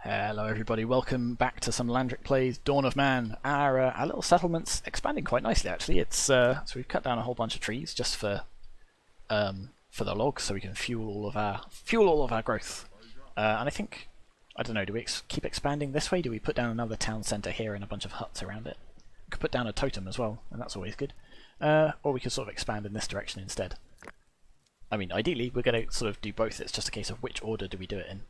Hello everybody, welcome back to some Landric plays Dawn of Man. Our little settlement's expanding quite nicely actually. It's so we've cut down a whole bunch of trees just for the logs so we can fuel all of our growth. And I don't know, do we keep expanding this way? Do we put down another town centre here and a bunch of huts around it? We could put down a totem as well, and that's always good. Or we could sort of expand in this direction instead. I mean, ideally we're going to sort of do both. It's just a case of which order do we do it in.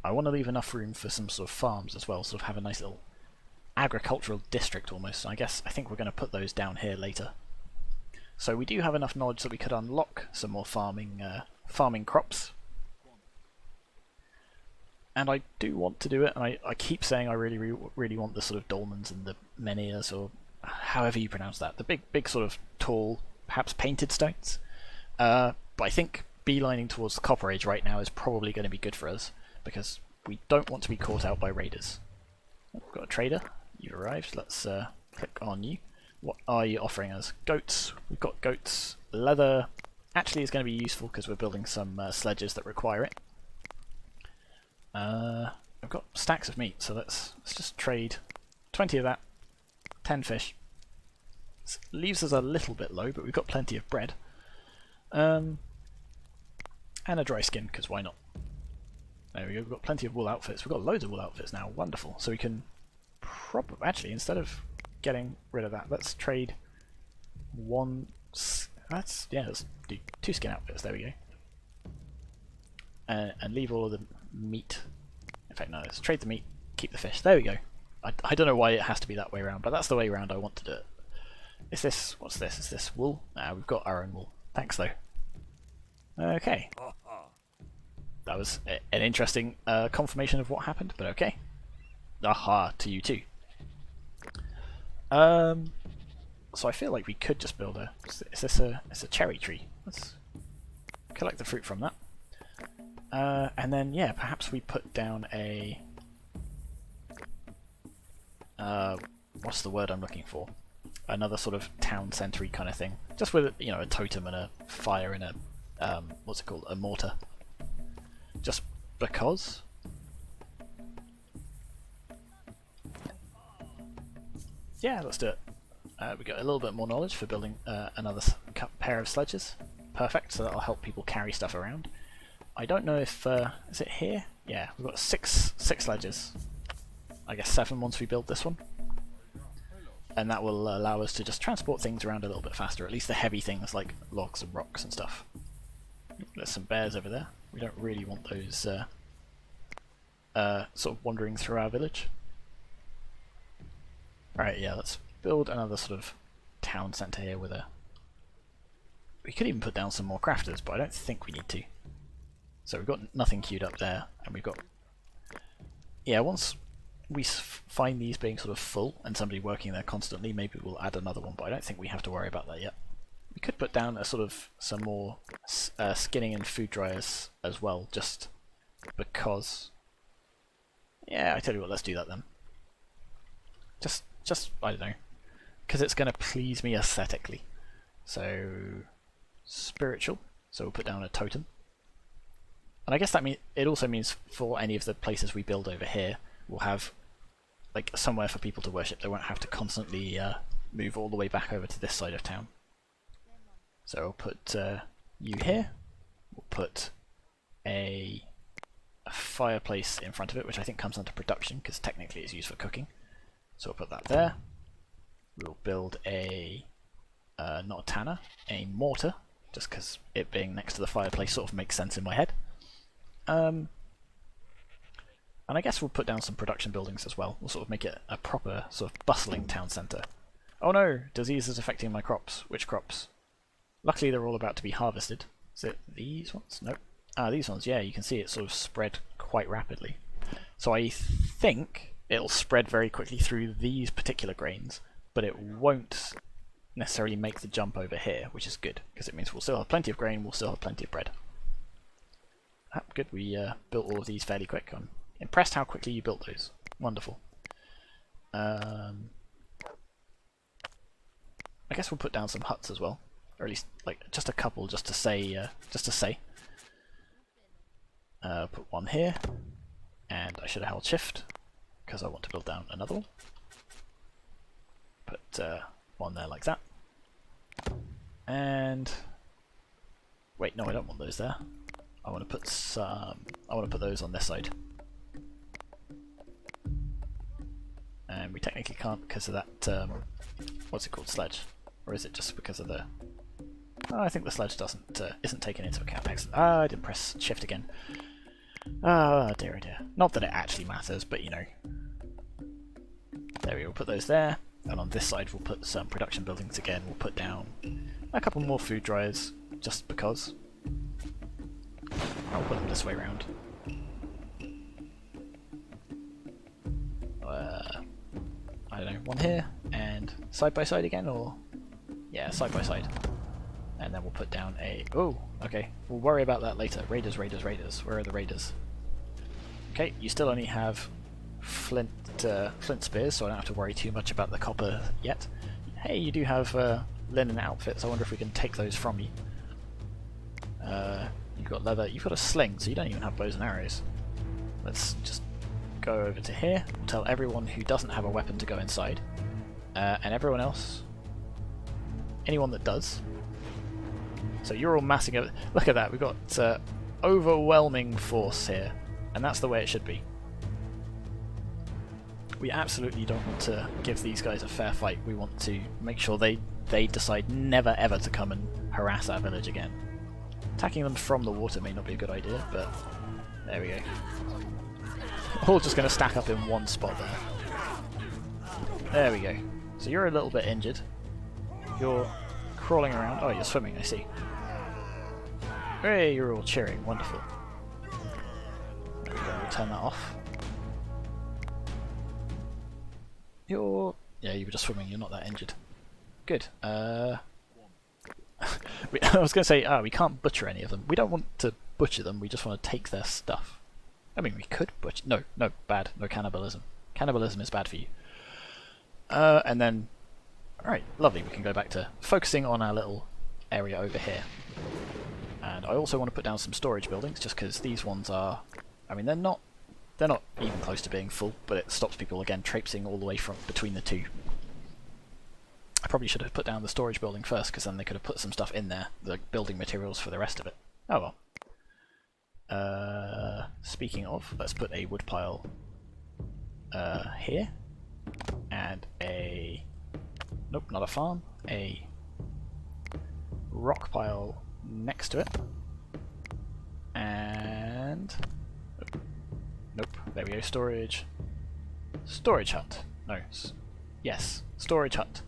I want to leave enough room for some sort of farms as well, sort of have a nice little agricultural district almost. I think we're going to put those down here later. So we do have enough knowledge that we could unlock some more farming crops. And I do want to do it, and I keep saying I really want the sort of dolmens and the menhirs, or however you pronounce that. The big sort of tall, perhaps painted stones. But I think beelining towards the Copper Age right now is probably going to be good for us, because we don't want to be caught out by raiders. Oh, we've got a trader. You've arrived. Let's click on you. What are you offering us? Goats. We've got goats. Leather actually is going to be useful because we're building some sledges that require it. I've got stacks of meat, so let's just trade 20 of that, 10 fish. This leaves us a little bit low, but we've got plenty of bread. And a dry skin, because why not? There we go, we've got plenty of wool outfits. We've got loads of wool outfits now, wonderful. So we can actually, instead of getting rid of that, let's trade let's do 2 skin outfits, there we go. And leave all of the meat. In fact, no, let's trade the meat, keep the fish. There we go. I don't know why it has to be that way around, but that's the way around I want to do it. What's this? Is this wool? We've got our own wool. Thanks though. Okay. That was an interesting confirmation of what happened, but okay. Aha, to you too. So I feel like we could just build it's a cherry tree. Let's collect the fruit from that. And then, yeah, perhaps we put down a... what's the word I'm looking for? Another sort of town centre-y kind of thing. Just with, you know, a totem and a fire and a, what's it called? A mortar. Just because. Yeah, let's do it. We got a little bit more knowledge for building another pair of sledges. Perfect, so that'll help people carry stuff around. I don't know if... is it here? Yeah, we've got six sledges. I guess 7 once we build this one. And that will allow us to just transport things around a little bit faster, at least the heavy things like logs and rocks and stuff. There's some bears over there. We don't really want those sort of wandering through our village. Alright, yeah, let's build another sort of town centre here with a... We could even put down some more crafters, but I don't think we need to. So we've got nothing queued up there, and we've got... Yeah, once we find these being sort of full and somebody working there constantly, maybe we'll add another one, but I don't think we have to worry about that yet. We could put down a sort of some more skinning and food dryers as well, just because. Yeah, I tell you what, let's do that then. Just I don't know, because it's going to please me aesthetically. So spiritual. So we'll put down a totem, and I guess that it also means for any of the places we build over here, we'll have like somewhere for people to worship. They won't have to constantly move all the way back over to this side of town. So we'll put you here, we'll put a fireplace in front of it, which I think comes under production, because technically it's used for cooking. So we'll put that there. We'll build a, not a tanner, a mortar, just because it being next to the fireplace sort of makes sense in my head. And I guess we'll put down some production buildings as well. We'll sort of make it a proper sort of bustling town centre. Oh no, disease is affecting my crops. Which crops? Luckily they're all about to be harvested. Is it these ones? Nope. Ah, these ones, yeah, you can see it sort of spread quite rapidly. So I think it'll spread very quickly through these particular grains, but it won't necessarily make the jump over here, which is good, because it means we'll still have plenty of grain, we'll still have plenty of bread. Ah, good, we built all of these fairly quick. I'm impressed how quickly you built those. Wonderful. I guess we'll put down some huts as well. Or at least like just a couple, just to say. Put one here, and I should have held shift, because I want to build down another one. Put one there like that. And wait, no, I don't want those there. I want to put some. I want to put those on this side. And we technically can't because of that. What's it called, sledge? Or is it just because of the? Oh, I think the sledge isn't taken into account. I didn't press shift again. Oh dear, oh dear. Not that it actually matters, but you know. There we go. We'll put those there, and on this side we'll put some production buildings again. We'll put down a couple more food dryers, just because. I'll put them this way around. I don't know, one here, and side by side again, or yeah, side by side. And then we'll put down a. Oh, okay. We'll worry about that later. Raiders, raiders, raiders. Where are the raiders? Okay, you still only have flint spears, so I don't have to worry too much about the copper yet. Hey, you do have linen outfits. I wonder if we can take those from you. You've got leather. You've got a sling, so you don't even have bows and arrows. Let's just go over to here. We'll tell everyone who doesn't have a weapon to go inside, and everyone else, anyone that does. So you're all massing over. Look at that. We've got overwhelming force here, and that's the way it should be. We absolutely don't want to give these guys a fair fight. We want to make sure they decide never ever to come and harass our village again. Attacking them from the water may not be a good idea, but there we go. All just going to stack up in one spot there. There we go. So you're a little bit injured. You're crawling around. Oh, you're swimming, I see. Hey, you're all cheering. Wonderful. There we go. We'll turn that off. Yeah, you were just swimming. You're not that injured. Good. I was going to say, we can't butcher any of them. We don't want to butcher them. We just want to take their stuff. I mean, we could butcher. No, bad. No cannibalism. Cannibalism is bad for you. And then, alright, lovely. We can go back to focusing on our little area over here. And I also want to put down some storage buildings, just because these ones are. I mean, they're not even close to being full, but it stops people again traipsing all the way from between the two. I probably should have put down the storage building first, because then they could have put some stuff in there, the building materials for the rest of it. Oh well. Speaking of, let's put a wood pile here, and a. Nope, not a farm. A rock pile next to it, and. Nope, there we go. Storage hut. No, yes, storage hut.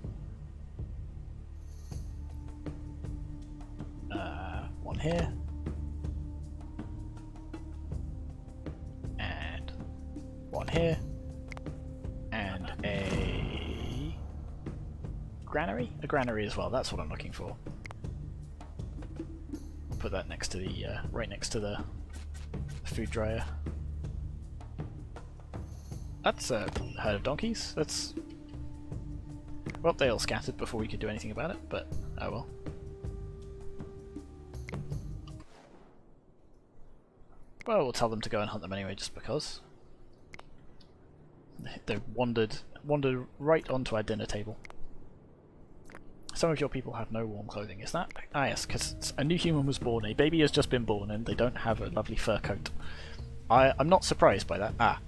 One here. And one here. And a granary? A granary as well, that's what I'm looking for. Put that next to the, right next to the food dryer. That's a herd of donkeys. That's. Well, they all scattered before we could do anything about it, but oh well. Well, we'll tell them to go and hunt them anyway, just because. They wandered right onto our dinner table. Some of your people have no warm clothing, is that? Ah yes, because a new human was born, a baby has just been born, and they don't have a lovely fur coat. I'm not surprised by that.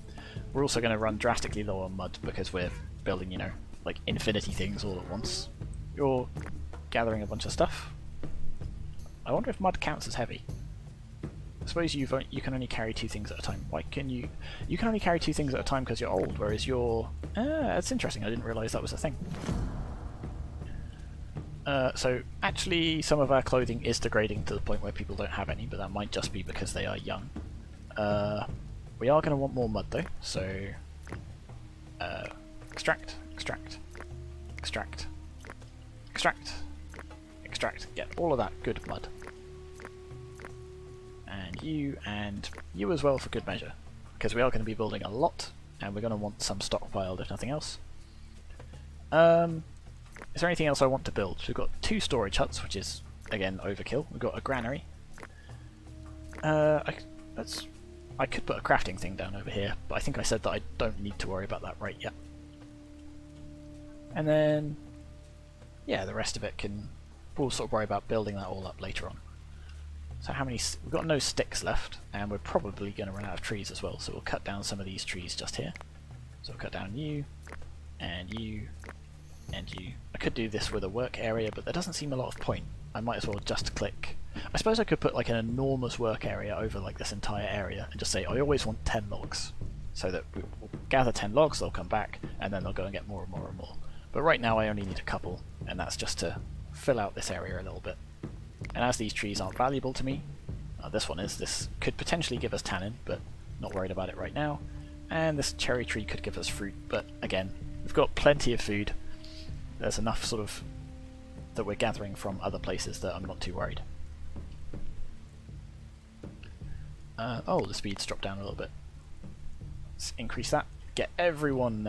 We're also going to run drastically low on mud, because we're building, you know, like infinity things all at once. You're gathering a bunch of stuff. I wonder if mud counts as heavy. I suppose you can only carry 2 things at a time. Why can you... You can only carry 2 things at a time because you're old, whereas you're... that's interesting, I didn't realise that was a thing. So, actually, some of our clothing is degrading to the point where people don't have any, but that might just be because they are young. We are going to want more mud, though, so... extract, extract, extract, extract, extract. Get all of that good mud. And you as well for good measure, because we are going to be building a lot, and we're going to want some stockpiled if nothing else. Is there anything else I want to build? So we've got 2 storage huts, which is, again, overkill. We've got a granary. Let's I could put a crafting thing down over here, but I think I said that I don't need to worry about that right yet. And then, yeah, the rest of it we'll sort of worry about building that all up later on. So we've got no sticks left, and we're probably going to run out of trees as well, so we'll cut down some of these trees just here. So we'll cut down you, and you, and you. I could do this with a work area, but there doesn't seem a lot of point. I might as well just click. I suppose I could put like an enormous work area over like this entire area and just say I always want 10 logs, so that we'll gather 10 logs, they'll come back, and then they'll go and get more and more and more. But right now I only need a couple, and that's just to fill out this area a little bit. And as these trees aren't valuable to me, this one is. This could potentially give us tannin, but not worried about it right now. And this cherry tree could give us fruit, but again, we've got plenty of food. There's enough sort of that we're gathering from other places that I'm not too worried. Oh, the speed's dropped down a little bit. Let's increase that. Get everyone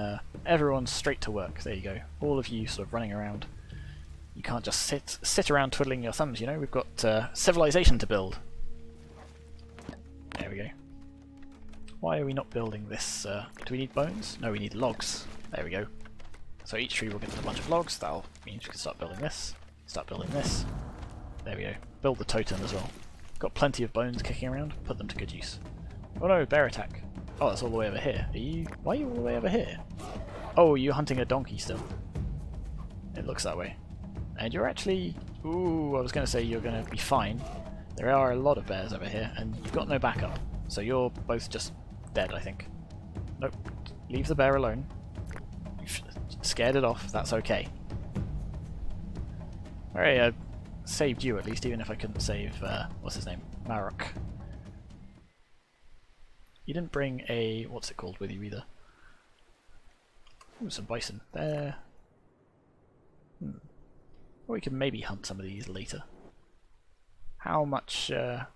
straight to work. There you go. All of you sort of running around. You can't just sit around twiddling your thumbs, you know. We've got civilization to build. There we go. Why are we not building this? Do we need bones? No, we need logs. There we go. So each tree will give us a bunch of logs. That'll mean we can start building this. Start building this. There we go. Build the totem as well. Got plenty of bones kicking around. Put them to good use. Oh no, bear attack. Oh, that's all the way over here. Why are you all the way over here? Oh, you're hunting a donkey still. It looks that way. And you're actually... Ooh, I was going to say you're going to be fine. There are a lot of bears over here, and you've got no backup. So you're both just dead, I think. Nope. Leave the bear alone. You've scared it off. That's okay. Alright, I saved you at least, even if I couldn't save... what's his name? Marok. You didn't bring a... what's it called with you either? Ooh, some bison. There. Or we can maybe hunt some of these later. How much... so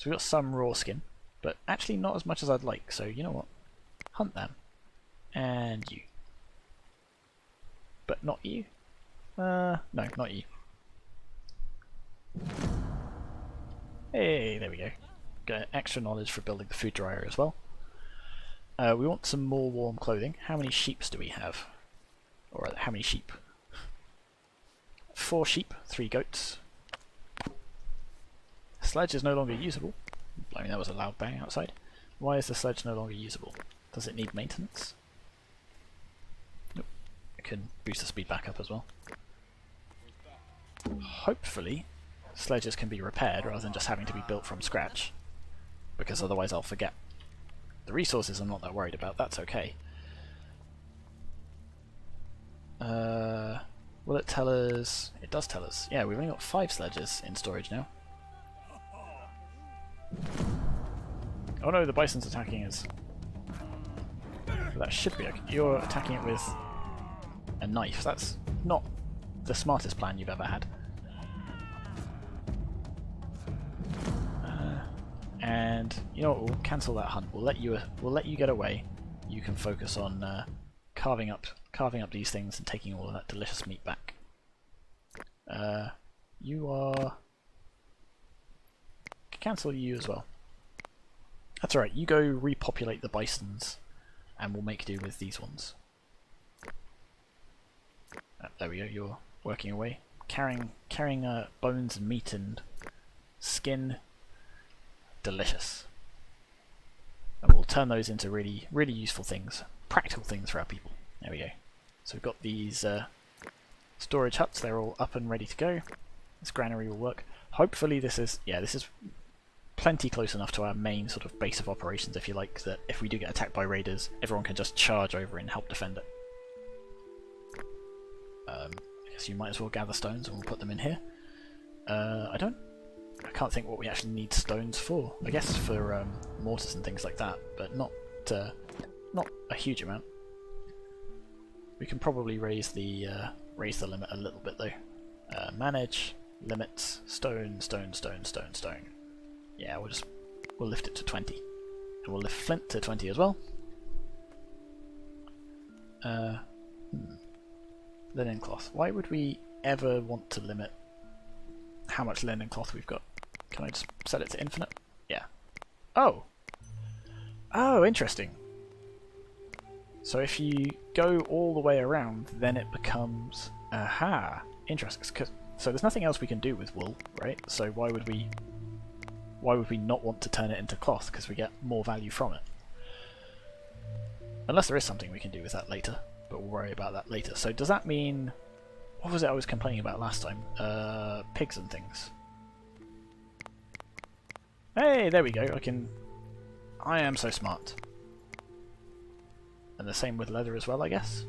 we've got some raw skin, but actually not as much as I'd like, so you know what? Hunt them. And you. But not you? No, not you. Hey, there we go. Got extra knowledge for building the food dryer as well. We want some more warm clothing. How many sheep do we have? Or how many sheep? 4 sheep, 3 goats. Sledge is no longer usable. I mean, that was a loud bang outside. Why is the sledge no longer usable? Does it need maintenance? Nope. It can boost the speed back up as well. Hopefully, sledges can be repaired rather than just having to be built from scratch, because otherwise I'll forget. The resources I'm not that worried about, that's okay. Will it tell us? It does tell us. Yeah, we've only got 5 sledges in storage now. Oh no, the bison's attacking us. That should be okay. You're attacking it with a knife. That's not the smartest plan you've ever had. And you know what? We'll cancel that hunt. We'll let you get away. You can focus on carving up these things and taking all of that delicious meat back. You are... Cancel you as well. That's alright, you go repopulate the bisons and we'll make do with these ones. There we go, you're working away. Carrying bones and meat and skin. Delicious. And we'll turn those into really, really useful things. Practical things for our people. There we go. So we've got these storage huts, they're all up and ready to go. This granary will work. Hopefully this is plenty close enough to our main sort of base of operations, if you like, that if we do get attacked by raiders, everyone can just charge over and help defend it. I guess you might as well gather stones and we'll put them in here. I can't think what we actually need stones for. I guess for mortars and things like that, but not a huge amount. We can probably raise the limit a little bit though. Manage, limits, stone. Yeah, we'll lift it to 20. And we'll lift flint to 20 as well. Linen cloth. Why would we ever want to limit how much linen cloth we've got? Can I just set it to infinite? Yeah. Oh! Oh, interesting. So if you go all the way around, then it becomes... Aha! Interesting. So there's nothing else we can do with wool, right? So why would we not want to turn it into cloth? Because we get more value from it. Unless there is something we can do with that later, but we'll worry about that later. So does that mean... What was it I was complaining about last time? Pigs and things. Hey, there we go. I am so smart. And the same with leather as well, I guess.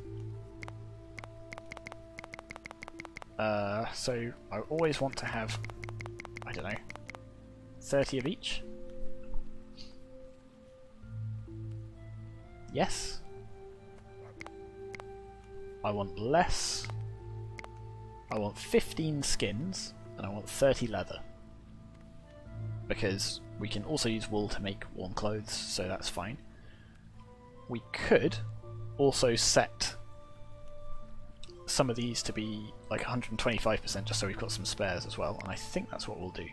So I always want to have, I don't know, 30 of each. Yes. I want less. I want 15 skins, and I want 30 leather. Because we can also use wool to make warm clothes, so that's fine. We could also set some of these to be like 125% just so we've got some spares as well, and I think that's what we'll do.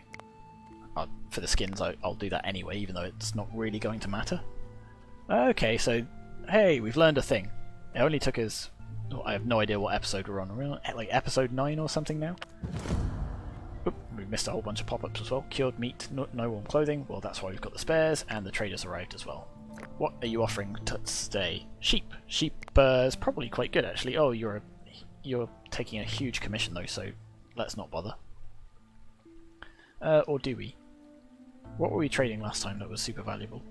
For the skins I'll do that anyway, even though it's not really going to matter. Okay, so hey, we've learned a thing. It only took us... Oh, I have no idea what episode we're on. We're on like episode 9 or something now? Oop, we missed a whole bunch of pop-ups as well. Cured meat, no warm clothing. Well, that's why we've got the spares, and the traders arrived as well. What are you offering to stay? Sheep. Sheep is probably quite good, actually. Oh, you're taking a huge commission, though, so let's not bother. Or do we? What were we trading last time that was super valuable?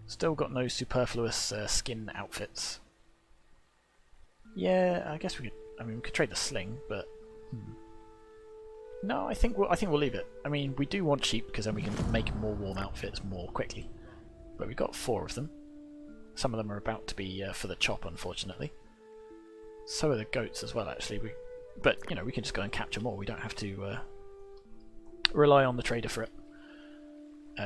Still got no superfluous skin outfits. Yeah, I guess we could. I mean, we could trade the sling, but no, I think we'll leave it. I mean, we do want sheep because then we can make more warm outfits more quickly. But we've got 4 of them. Some of them are about to be for the chop, unfortunately. So are the goats as well, actually. But you know, we can just go and capture more. We don't have to rely on the trader for it.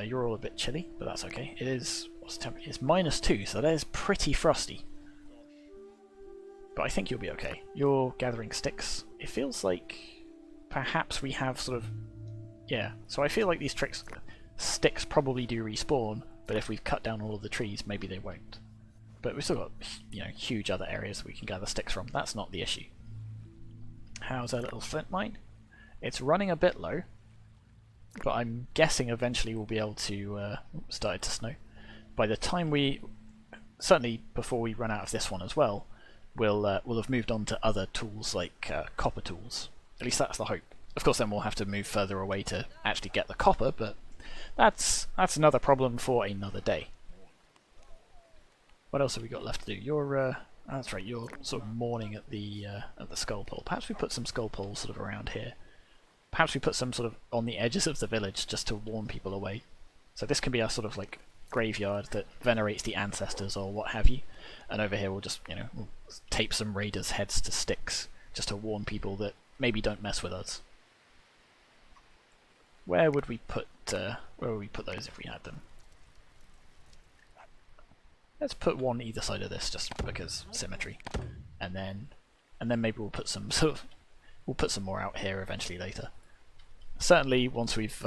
You're all a bit chilly, but that's okay. It is, what's the temperature? It's -2, so that is pretty frosty. But I think you'll be okay. You're gathering sticks. It feels like perhaps we have sort of... Yeah, so I feel like these sticks probably do respawn, but if we've cut down all of the trees, maybe they won't. But we've still got, you know, huge other areas we can gather sticks from. That's not the issue. How's our little flint mine? It's running a bit low, but I'm guessing eventually we'll be able to... started to snow. By the time we... Certainly before we run out of this one as well, we'll have moved on to other tools like copper tools. At least that's the hope. Of course then we'll have to move further away to actually get the copper, but that's another problem for another day. What else have we got left to do? You're... that's right, you're sort of mourning at the skull pole. Perhaps we put some skull poles sort of around here. Perhaps we put some sort of on the edges of the village just to warn people away. So this can be our sort of like graveyard that venerates the ancestors or what have you. And over here we'll just, you know, we'll tape some raiders' heads to sticks just to warn people that maybe don't mess with us. Where would we put those if we had them? Let's put one either side of this just because symmetry. And then maybe we'll put some sort of we'll put some more out here eventually later. Certainly once we've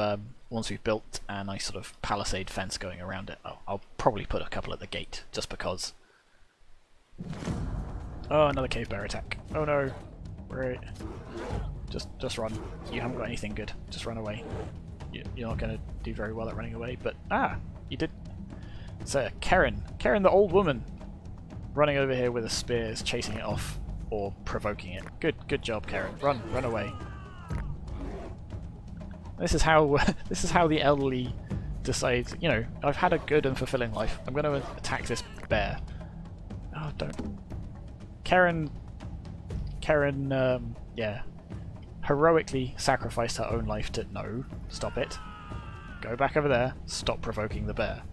built a nice sort of palisade fence going around it, I'll probably put a couple at the gate just because. Oh, another cave bear attack. Oh no. Right. Just run. You haven't got anything good. Just run away. You're not going to do very well at running away, but you did. So Karen the old woman, running over here with a spear, is chasing it off or provoking it. Good job, Karen. Run away. This is how the elderly decide. You know, I've had a good and fulfilling life. I'm going to attack this bear. Oh, don't. Karen, yeah, heroically sacrificed her own life to... No, stop it. Go back over there. Stop provoking the bear.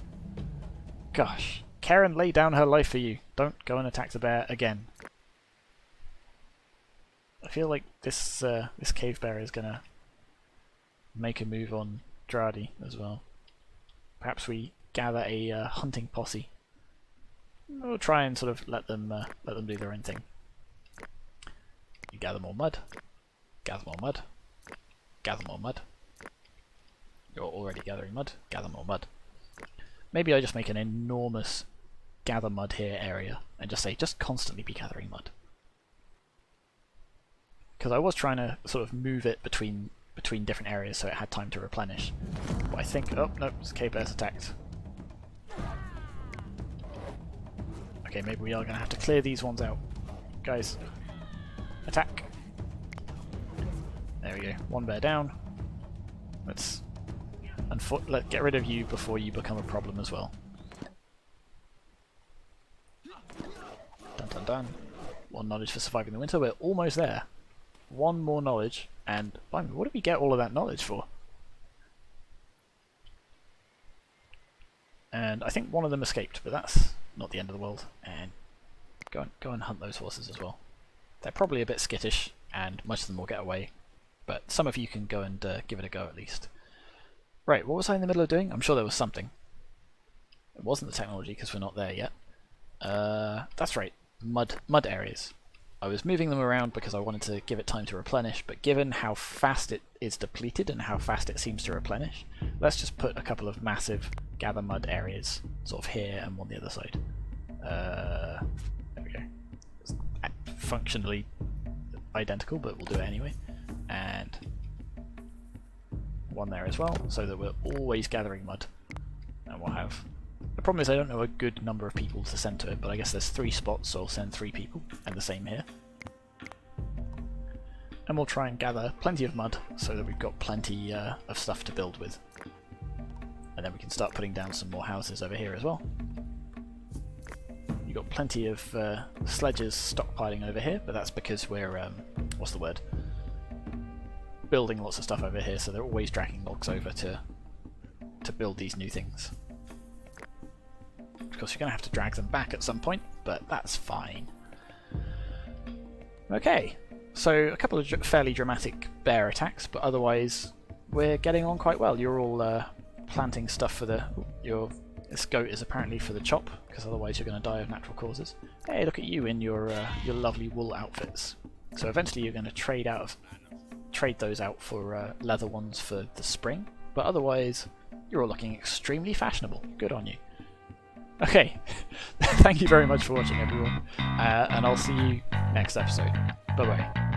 Gosh. Karen laid down her life for you. Don't go and attack the bear again. I feel like this cave bear is gonna make a move on Dradi as well. Perhaps we gather a hunting posse. We'll try and sort of let them do their own thing. You gather more mud. Gather more mud. Gather more mud. You're already gathering mud. Gather more mud. Maybe I just make an enormous gather mud here area and just say just constantly be gathering mud. Because I was trying to sort of move it between different areas so it had time to replenish. But I think... oh, no, it's cave bear's attacked. Okay, maybe we are going to have to clear these ones out. Guys, attack! There we go, one bear down. Let's get rid of you before you become a problem as well. Dun dun dun. 1 knowledge for surviving the winter, we're almost there. 1 more knowledge, and blimey, what did we get all of that knowledge for? And I think one of them escaped, but that's not the end of the world. And go and hunt those horses as well. They're probably a bit skittish, and most of them will get away, but some of you can go and give it a go at least. Right, what was I in the middle of doing? I'm sure there was something. It wasn't the technology because we're not there yet. That's right, mud areas. I was moving them around because I wanted to give it time to replenish, but given how fast it is depleted and how fast it seems to replenish, let's just put a couple of massive gather mud areas sort of here and one the other side. There we go. It's functionally identical, but we'll do it anyway. And one there as well, so that we're always gathering mud. And we'll have... the problem is I don't know a good number of people to send to it, but I guess there's 3 spots, so I'll send 3 people, and the same here. And we'll try and gather plenty of mud, so that we've got plenty of stuff to build with. And then we can start putting down some more houses over here as well. You've got plenty of sledges stockpiling over here, but that's because we're, what's the word? Building lots of stuff over here, so they're always dragging logs over to build these new things. Of course, you're going to have to drag them back at some point, but that's fine. Okay, so a couple of fairly dramatic bear attacks, but otherwise we're getting on quite well. You're all planting stuff for the... this goat is apparently for the chop, because otherwise you're going to die of natural causes. Hey, look at you in your lovely wool outfits. So eventually you're going to trade those out for leather ones for the spring, but otherwise you're all looking extremely fashionable. Good on you. Okay, thank you very much for watching everyone, and I'll see you next episode. Bye bye.